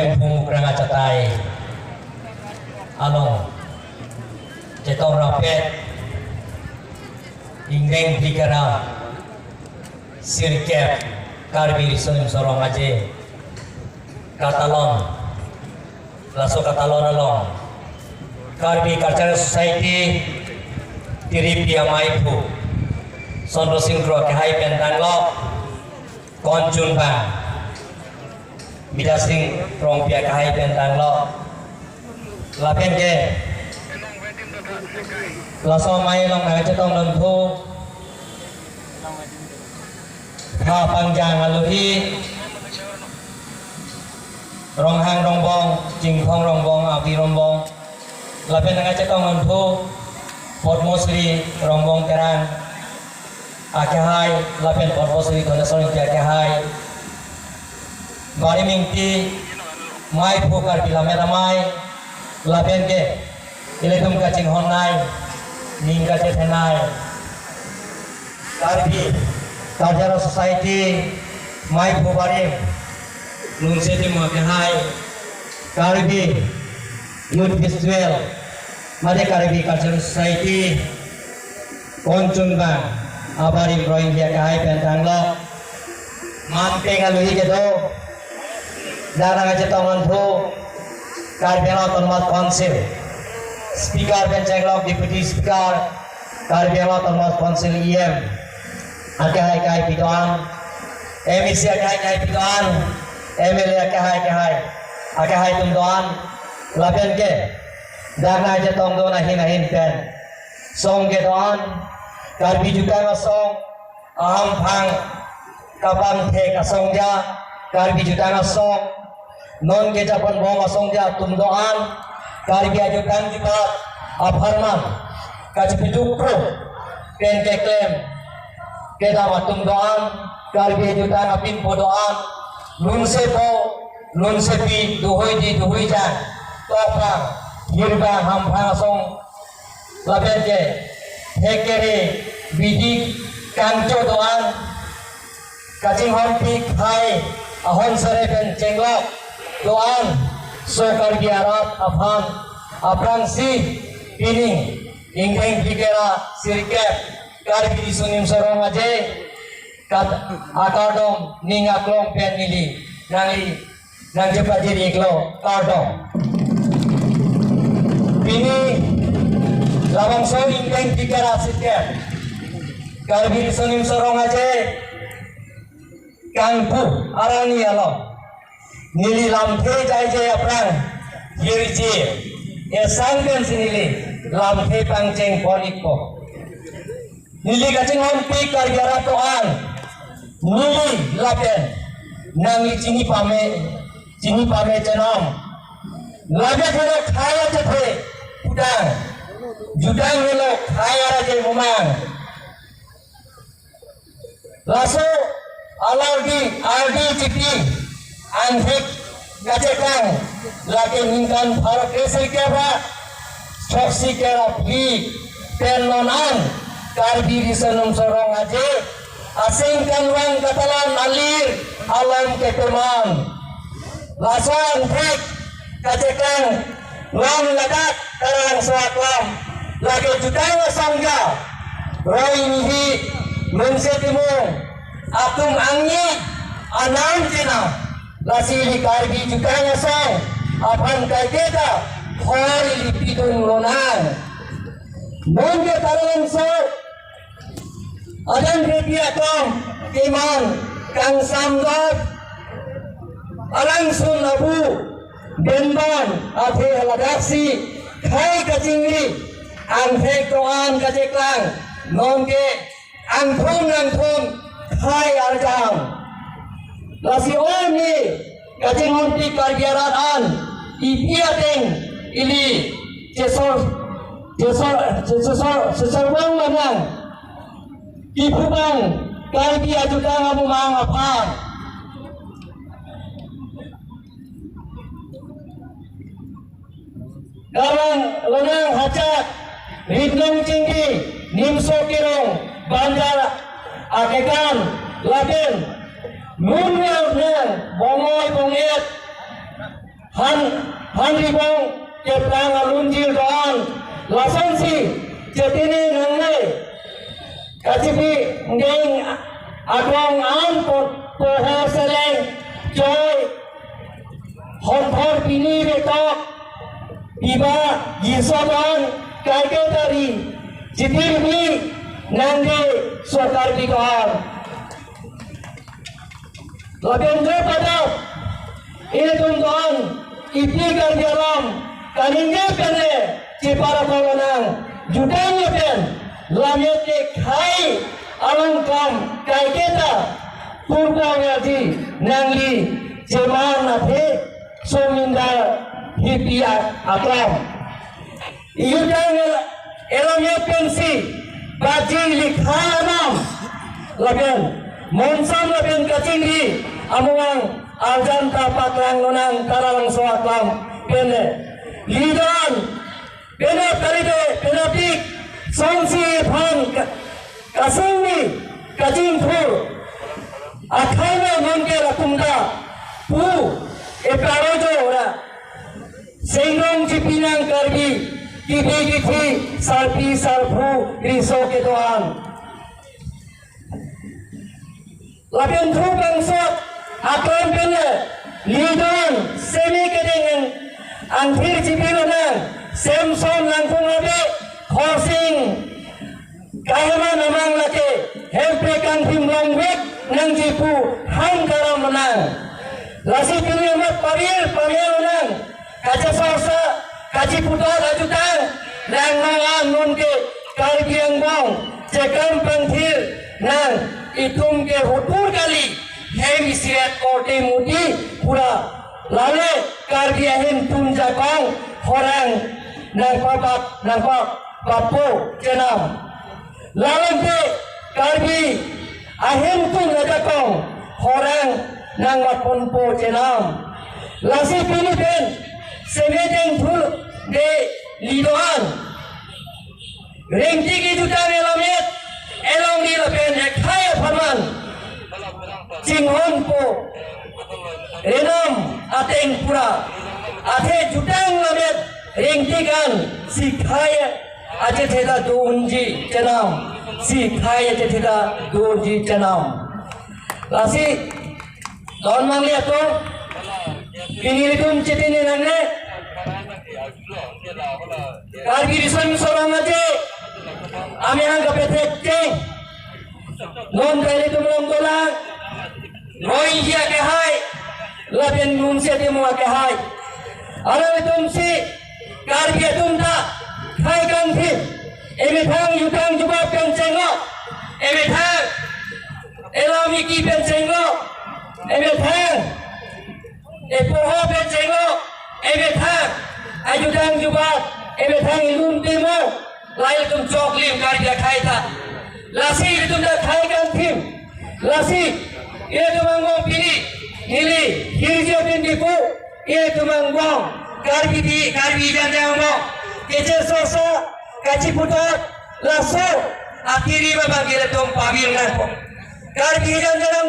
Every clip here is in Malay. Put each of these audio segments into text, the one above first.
hempung kerana catai anong cetong rapet ingeng dikara sirkep karbi risonim sorong aje katalon laso katalon along karbi cultural society tiripi amaipu sonro singkro ke hai pentanglo konjun bang bidasing rong pia ke hai pentanglo lapen ke laso mai long na cetong don thu ha pangjang aluhi rong hang rong bong jing phong rong bong api rong bong lapen na cetong don thu pot mosri rong bong terang akehai lapen pot mosri dona sorong akehai bari mingti mai phukar bilame ramai lapen ke iletum kacing honai ningka tenai karbi cultural society mai phubari nunse di makehai karbi youth festival made karbi cultural society konchun bang abari drawing dia kahai pentanglo mante ngaluhi kedo dara ngacetongan thu karbela tonmat konsil speaker pencenglo deputy speaker karbela tonmat konsil IM akahai kai pidoan MEC akahai pidoan MLA akahai tundoan lapen ke dana jetong do nahin pen song ke doan karbi juga masong aham phang kapang the kasong ja karbi juga masong non ke japan bo masong ja tundoan karbi ajukan kita abharman kajpidukro pen ke klem ke dawa tundoan karbi ajukan apin podoan lunse pi duhoi jan topang hirba ham phang song lapen ke hekere bidik kanco doan kacing honti khai ahon sare pen cenglok doan sokar biarat afan aprang si pining ingeng pikera sirkep karbi disunim sorong aje kat akardom ninga klong pen nili nangi nang cepat jadi klo kardom pini lawang so ingeng pikera sirkep karbi disunim sorong aje kangpu arani alo nili lamte jai jai aprang yirji esangken sinili lamte pangceng poliko nili kacing hompi kargara toan nili lapen nangi cini pame cenom laga jero khaya cethe udang judang melo khaya raje mumang laso aldi citi anhek gacekang lagi ningkan bharat kesel kera soksi kera pli pelonan karbi disenum sorong aje asingkan wang katalan alir alam kepeman lasan hek gacekang wang ladak karang swaklam lagi jutang sangga roi nihi mensetimung atum angi anam cina lasili karbi jutanya sang apan kai kita hori lipidun lonan nonge taran so adan repia tom kiman kang samgat alang sun abu denban ate haladaksi khai kacingri anghe toan kaceklang nonge angthun khai arjam lasi oni kacing honti karbiaraan ipiateng ili sesor bang manang ibu bang karbi ajukan abu mang apang garang lenang hacak ritnong tinggi nimso kirong bandar akekan laten mungal nang bongoy bonget han ribong ke plang alun jil doan lasan si jetini nangne kacipi ngeng agong an po seleng joy hon thor pini betok iba yisodan kaike dari jitir bi nangge sokar bigor labendra pada ini tungguan ipi kardialam kaningge kane cipara kolonang judang lepen lamyat ke khai alangkam kaiketa purba ngaji nangli jeman athe sominda hipia aklam iyudang elamyat pensi baji likha nam laben monsam laben kacingri amuang aljanta paklang nonang karalang soaklam pene lidan pene karide penatik songsi phan kasingni kacingthur akhana nonke rakumda pu ekarojo ora sengrong cipinang karbi kibi kithi sarpi sarpu riso ke doan laben thu bangsot aklam pene lidan semi kedeng anthir cipinang semson langkung abe khosing kahema namang lake hempe kan tim longwek nang jipu hang karam menang lasi pilih mat parir menang kaca sorsa kaci putar ajutang nang nangan nun ke karbiang bong cekam penthir nang itum ke hutur kali hem isiat kote muti pura lale karbiahin tunja kong horang nang papak papo jenam lalante karbi ahem tu najakong horang nang matponpo jenam lasi pinipen semedeng thul de lidoan rengti ki jutang elamet elong di lepen ekhaya phaman jinghon po renam ateng pura athe jutang lamet rengti kan sikhaya aje theda dunji janam sikhaya aje theda dunji janam lasi don mangli ato pinilidum cetini nangne kargiri son sorang aje ami angka petete non kali tumlong tolak noi dia ke hai laben nun se demo ke hai ara tum si kargi tumta khai kan thi eme thang yutang jubab kan chengo eme thang elami ki ben chengo eme thang epoho ben chengo eme thang ayudang jubab eme thang ilum demo lail tum choklim kargi khai ta lasi tum da khai kan thim lasi ye tumangong pini nili hirjo bin dipu ye tumangong karbi janjang keje sosa kaci putar laso akhiri baba gele tom pavil nako karbi janjang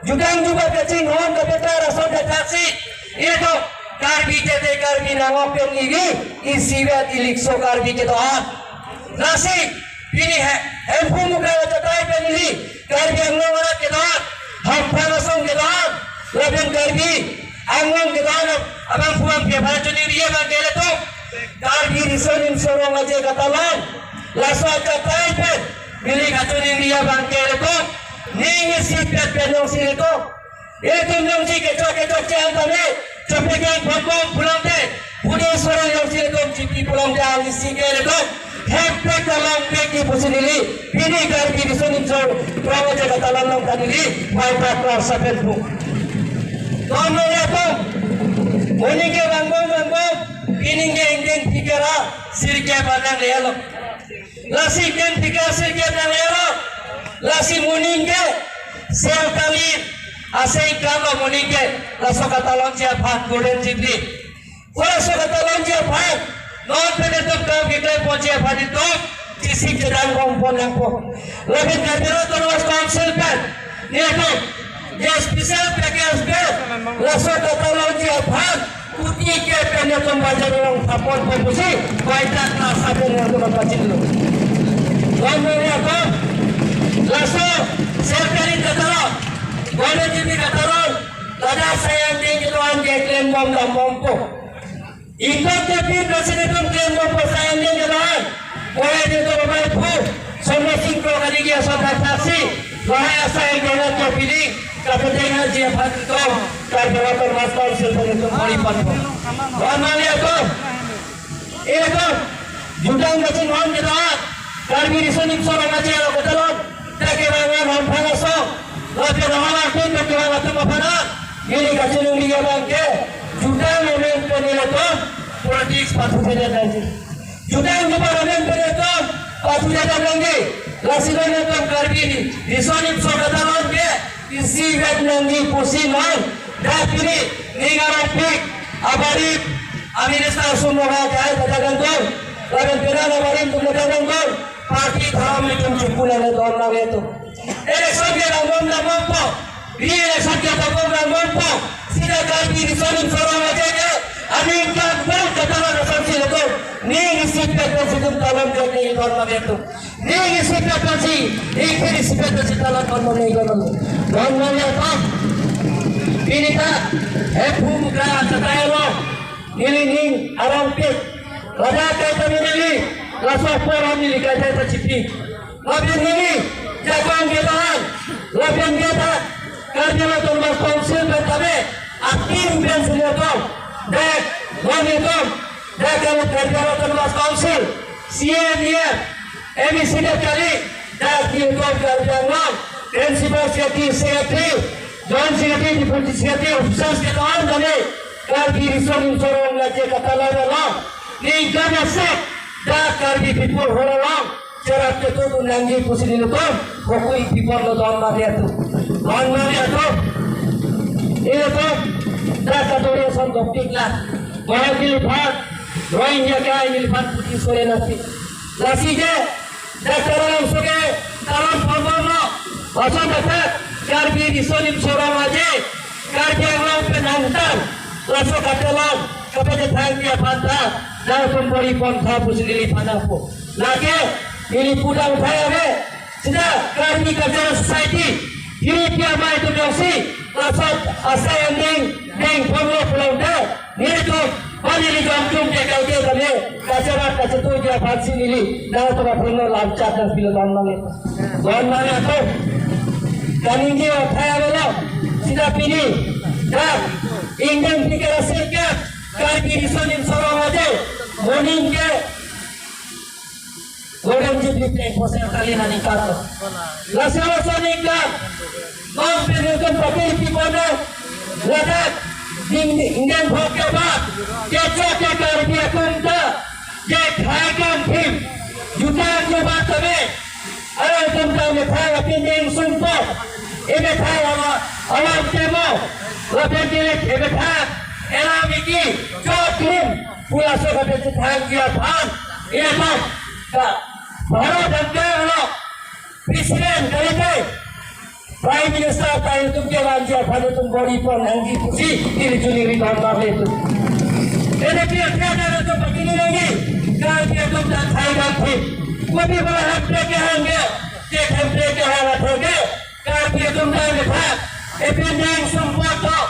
judang juga kacing hon ke peta raso de taksi itu karbi tete karbi nango pen iri isiwat ilikso karbi ke doan nasi ini hempu muka jatai pen iri karbi angong ke doan hampa rasong ke doan laben karbi angong ke doan abang puang ke bajuni dia bang gele tom karbi risonim sorong aja katalan laso jatai pen bili bajuni dia bang gele tom ningi sipet penong silito itu nong si kecok ciantane cepegang potong pulang deh budaya sorong yang silito cipi pulang deh alis si gele tom hempe kalang peki pusinili ini karbi risonim sorong puang aja katalan nong kadili mai paklar sapetmu tono ya tom Muningke bangun pininge indeng pikara sirke padang lelo lasi den pikar sirke padang lelo lasi muningke sel kalir asai kama muningke laso katalon sia phan golden jibli ora so katalon sia phan non pede tum kam kita poche phadi to sisik jedang kompon yang po lebih kadero terus council pen ni to yes bisa pakai asbes laso katalon sia phan Ike penyetum bajar orang sapon pembusi baita kasaben yang teman bacin lu. Lamanya apa? Laso serkari kataron, boleh jadi kataron. Tada saya tinggi tuan jeklem bom dan bompo. Ikut tapi presiden klaim bompo saya tinggi tuan. Boleh itu bapak ibu. Semua singkro kali dia sudah saksi. Bahaya saya jangan terpilih. Kepentingan dia pantom. Karena termasuk silpun itu melipat. Lamanya apa? Ini tuh. Judang macam orang kita. Kami di sini seorang aja yang ketelon. Tak kira orang panasok. Tapi orang pun berjuang atau apa? Ini kasih yang dia bangke. Judang orang penilaian politik sepatu saja nanti. Judang orang penilaian sepatu saja nanti. Lasiran yang kami di sini seorang talon ke. Isi nanti pusingan. Dan ini negara pik abadi. Administrasi semua rakyat tergantung. Lalu kenapa abadi untuk tergantung. Parti kami tunjukkan itu orang itu. Election dia ngomong apa? Dia election dia ngomong apa? Sila kami di sana seorang aja ya. Amin kan berkatakan asal itu. Nih sipet presiden dalam jadi orang itu. Nih sipet presiden. Ini sipet presiden dalam orang itu. Orang apa? Ini tak. Hukum kerana setaylo. Ini orang pik. Lada kata ini. Rasa orang ini kata tercipti. Lebih ini jagoan kita, lebih kita kerja untuk berkongsi bertabe. Aktif dan senjata. Dek, wanita, dek kalau kerja untuk berkongsi. CNF, emisi kali. Dek kita kerja orang. Principal Secretary, Joint Secretary, Deputy Secretary, Officers kita orang dari kerja risau sorong lagi kata lain. Ni kerja sek. Dah kerja people orang. Cara itu tu nanti pusing itu, pokok people lo doang dia tu, ini tu, dah kategori santopik lah, mana milipan, drawing jaga milipan putih sore nanti, lasi je, dah kalau suke, kalau pembono, macam apa, kerja di solim sorang aja, kerja orang penantan, lasu katalan, kepada tangga pantai, dah pemberi ponta pusing milipan apa, lagi. Ini pudang saya be, sudah kami kerja society, ini tiada itu dosi, asal asal yang deng pulau dah, ini tu, balik di kampung jaga dia kami, kerja tu dia vaksin ini, dah tu pulau lancar dan film orang mana tu, dan ini saya bela, sudah pilih, dah, ingin pikir sekat, kami di sini seorang aja, morning ke. Orang jadi proses kali nanti kata. Lasawa sanika, memperlukan pakai pipada, ladat, ingin berkebat, kecak kerja kunta, jek hagam tim, jutaan jubat kami, alam kunta methai pinjeng sumpah, methai alam temo, lapor jelek methai, elam iki, jokim, pula sokat jutaan jiapan, ini tak. Bahawa dan kalau Presiden kali ini Prime Minister kali itu dia lanjut pada tumbori pun anggi pusi diri tambah itu. Ini dia ada untuk begini lagi. Kalau dia tu tak saya ganti. Lebih berharap mereka hanya dia mereka harap mereka. Kalau dia tu tak berharap. Epideng semua tu.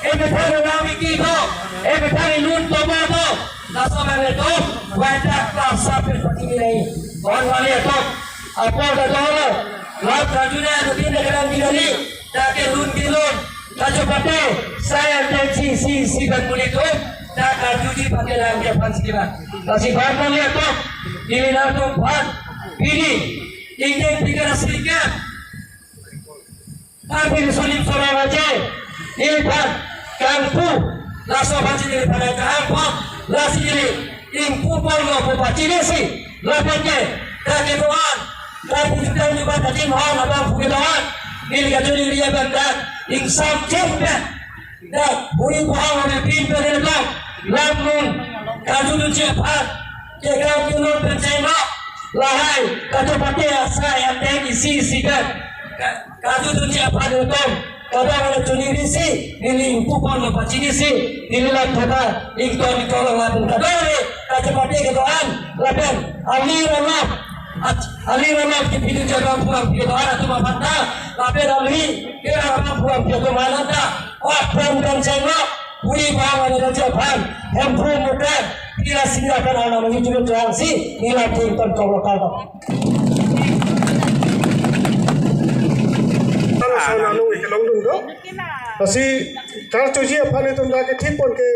Epideng nawi kita. Epideng lunto mana. Nasaman itu wadah kelas sampai begini lagi. Orang wali itu apa kata laut kajunya itu tidak dalam diri tak kelun kaju pakai saya tensi si dan kulit itu tak kaju pakai lagi apa sih kasih bahan lihat tu ini langsung bahan ini ingin pikir sedikit tapi disulim seorang aja ini bahan kampu langsung baca dari pada kampu langsung ini impu polno pupaci nasi lapangnya dan ketuaan dan pujukan juga tadi mohon abang pujukan nilai jadi dia bandat insan cempen dan bui pohon oleh pimpin dalam lamun kaju cepat jaga kilon bencana lahai kaju pakai asa yang tinggi sisikan kaju cepat itu kadang ada cuni risi nili upupon apa cini si nili lah thota ikon ikon lapen kadang ni kacepati kedoan lapen Ali ramah di pintu jaga pulang kedoan atau mapanda lapen ali kira ramah pulang kedoan mana dah pram dan cengok Wih bawa ni raja pan, hempru mudah, kira singgah kan anak menghijau transi, nilai tingkat kau lokal. Sana nung ikalong dun do. Kasi tar choji apane tum lage thik pon ke